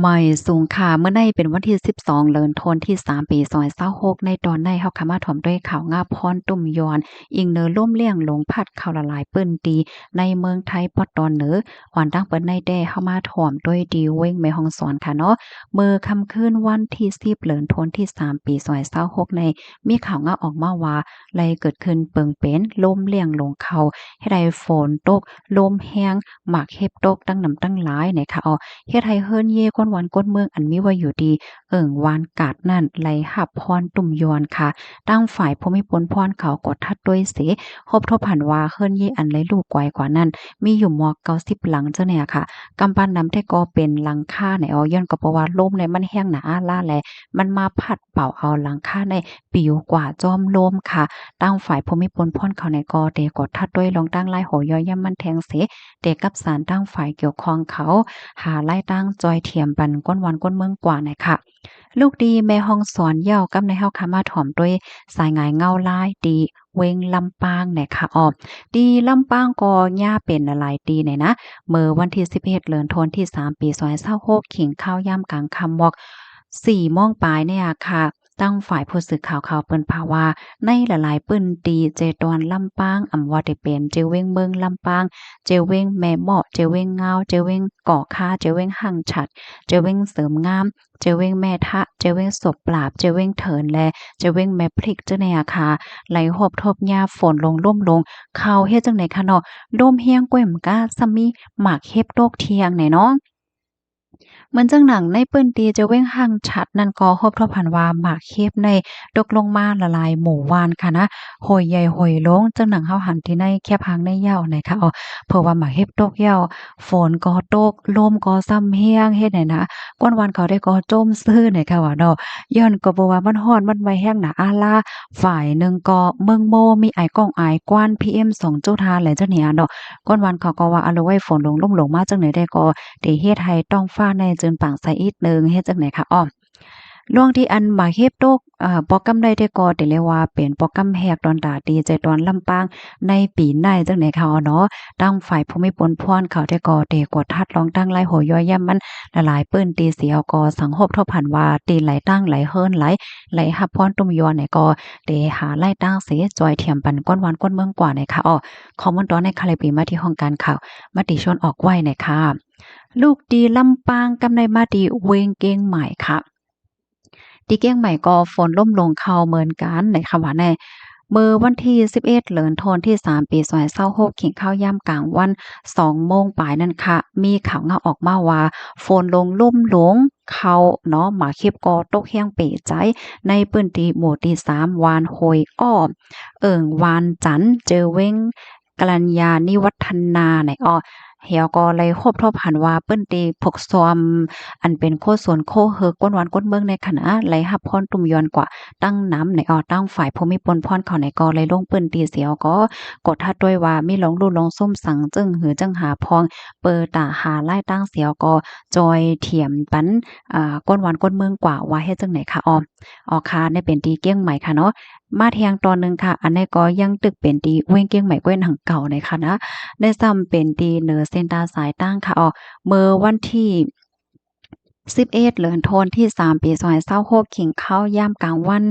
ใหม่สูงค่ะเมื่อในเป็นวันที่12เดือนธันวาคมที่3ปี2026ในตอนในเฮาค่ะมาถ่อมด้วยข่าวงาพรตุ่มยอนอิงเหนือล่มเลี่ยงลงพัดเข้าละลายปื้นตีในเมืองไทยปอดตอนเหนือหวานตั้งเปิ้นในแด่เฮามาถ่อมด้วยดีเว้งแม่ฮ่องสอนค่ะเนาะเมื่อค่ำคืนวันที่10เดือนธันวาคมที่3ปี2026ในมีข่าวงาออกมาว่าไลเกิดขึ้นเปิงเป็นล่มเลี่ยงลงเขาให้ได้ฝนตกลมแห้งหมากเห็บตกตั้งนำตั้งหลายนะคะเฮ็ดให้เฮิรนเย่ก้นวันก้นเมืองอันมีไว้อยู่ดีวานกาดนั่นไหลหับพรตุ่มยวนค่ะตั้งฝ่ายภูมิพลพรเขากดทัดด้วยเสครบทบหันว่าเฮิรนเย่อันไหลลูกไกวกว่านั้นมีอยู่หมอก90หลังเจ้าเนี่ยค่ะกำปั้นนำแต่ก็เป็นหลังคาในย้อนก็เพราะว่าลมในมันแห้งหนาล่าแลมันมาพัดเป่าเอาหลังคาในปิวกว่าจอมลมค่ะตั้งฝ่ายภูมิพลพรเขาในกอเตกดทัดด้วยลงตั้งลายโหย่อยย่ำมันแทงเสเตกับสารตั้งฝ่ายเกี่ยวข้องเขา หาไล่ตั้งจอยเทียมปันก้นวันก้นเมืองกว่าหน่อยค่ะลูกดีแม่ห้องสอนเย้ากำในเฮาค่ะมาถ่อมด้วยสายงายเงาลายดีเวงลำปางเนี่ยค่ะดีลำปางก็ย่าเป็นหลายดีเนี่ยนะเมื่อวันที่11เดือนธันวาคมที่3ปี2026ขิงข้าวย่ำกลางค่ำวอก4โมงปลายเนี่ยค่ะตั้งฝ่ายผู้สื่อข่าวเปิ้นภาวาในหลายๆปื้นตีเจตอนลำปางอำว่าได้เป็นเจเวงเมืองลำปาง เจเว้งแม่เมาะเจเว้งเงาเจเว้งก่อค่าเจเว้งหั่งฉัดเจเว้งเสริมงามเจเว้งแม่ทะเจเว้งศพปราบเจเว้งเถินแลเจเว้งแม่พริกเจ้าเนี่ยค่ะไหลหอบทบหญ้าฝนลงล่มลงข้าวเฮ็ดจังได๋คะเนาะลมเฮียงก้วยมกาซัมมีหมากเฮ็บโตกเที่ยงแหน่เนาะ เหมือนจังหนังในปื้นตีจะเว้งหังชัดนั่นก็ครบทบหันว่าหมากเค็บในตกลงมาละลายหมู่วานค่ะนะโหยใหญ่โหยลงจังหนังเฮาหันที่ในแคบหางในเหย้านะคะเพราะว่าหมากเฮ็บตกเหย้าฝนก็ตกลมก็ซ้ำแรงเฮ็ดให้นะกวนวันเขาได้ก็จมซื่อนะคะว่าเนาะย้อนก็บ่ว่ามันร้อนมันไหม้แรงหนาอาลาฝ่ายหนึ่งก็เมืองโมมีไอก้องอายกว้าน PM 2.5แหละจังเนี่ยเนาะกวนวันเขาก็ว่าอะละไว้ฝนลงล่มลงมาจังไหนได้ก็ได้เฮ็ดให้ต้องฟ้าในจืนปางใส่อีกหนึ่งเฮ็ดจังไหนคะล่วงที่อันมาเฮ็บตกโปรแกรมใดแต่ก็ได้เรียกว่าเป็นโปรแกรมแหกดอนดาดีใจดอนลำปางในปีในจังไหนคะเนาะตั้งฝ่ายภูมิพลพรเขาได้ก็ได้กดทัดลองตั้งไล่หัวย่อยย่ำมันละลายปื้นตีเสียก็สังหบทบหันว่าตีไหลตั้งไหลเฮิรนไหลหับพรตุ่มยอนเนี่ยก็ได้หาไล่ตั้งเสจอยเทียมปันก้นวันก้นเมืองกว่าเนี่ยค่ะคอมเมนต์ตอนในคาลิปีมาที่ห้องการข่าวมติชนออกไว้เนี่ยค่ะลูกดีลำปางกำในมาดีเวงเก้งใหม่ค่ะ ที่เกียงใหม่ก็ฝนล่มลงเข้าเหมือนกันในคำว่าแน่เมื่อวันที่11เดือนธันวาคมที่3ปี2026ขิงข้าวยามกลางวัน2โมงปลายนั่นค่ะมีข่าวเงาออกมาว่าฝนลงล่มหลงเขาเนาะหมาเข็บก็ตกแห้งเป๋ใจในพื้นที่หมู่ที่3วานโหยอ้อวานจันทร์เจอเว้งกลัญญานิวัฒนาไหนเหี่ยวก็เลยครบทบหันว่าเปิ้นตีพกซอมอันเป็นโคสวนโคเฮอก้นหวานก้นเมืองในคณะไหลหับพรตุ่มยอนกว่าตั้งน้ำในตั้งฝ่ายภูมิพลพรเขาในก็เลยลงเปิ้นตีเสียวก็กดทัดด้วยว่ามีหลงลู่หลงส้มสังจึงหือจังหาพองเปิดตาหาไล่ตั้งเสียวก็จอยเถียมปันก้นหวานก้นเมืองกว่าว่าเฮ็ดจังไหนคะค่ะในเป็นตีเกี้ยงใหม่ค่ะเนาะมาแทงตอนหนึ่งค่ะอันนี้ก็ยังตึกเป็นตีเว้งเกี้ยงใหม่เว้นหังเก่าในค่ะนะได้ซ้ำเป็นตีเหนือเส้นตาสายตั้งค่ะเมื่อวันที่11เดือนธันวาคมที่3ปี2026ขิงเข้ายามกลางวัน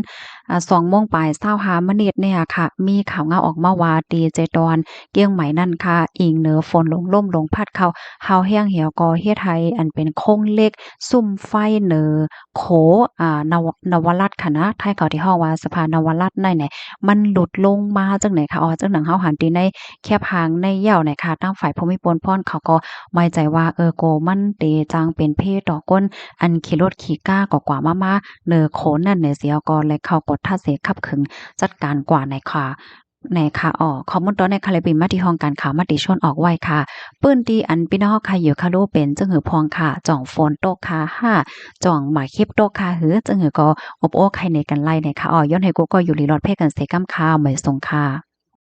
2โมงปลาย25นาทีเนี่ยค่ะมีข่าวเงาออกมาว่าดีเจดอนเกียงใหม่นั่นค่ะอิงเหนือฝนลงล่มลงพัดเข้าฮาวแห้งเหี่ยวกอเฮ็ดให้อันเป็นโค้งเล็กซุ่มไฟเหนือโขนวรัตน์ค่ะนะไทยเขาที่ฮ้องว่าสะพานนวรัตน์นั่นแหละมันหลุดลงมาจังไหนคะจังหนังเฮาหันติในแคบหางในเหย้าน่ะค่ะทางฝ่ายภูมิพลพรเขาก็ไว้ใจว่าโกมันเตจังเป็นเพต่อก้นอันขี่รถขี่ก้ากว่ามาเหนือโขนนั่นเนี่ยเสียก็เลยเข้ากดท่าเสขับขึงจัดการกว่าในค่ะในค่ะข้อมูลตอนในคาลิบินมาที่ห้องการข่าวมติชนออกไว้ค่ะปื้นตีอันพี่น้องค่ะอยู่ค่ะรู้เป็นจึงหือพองค่ะจ่องฝนตกค่ะจ่องหมายคลิปตกค่ะหือจึงหือก็อบโอ้ใครในกันไล่ในค่ะย้อนให้กูก็อยู่รีรอดเพ่กันเสกำค่ะเหมยสงค่ะ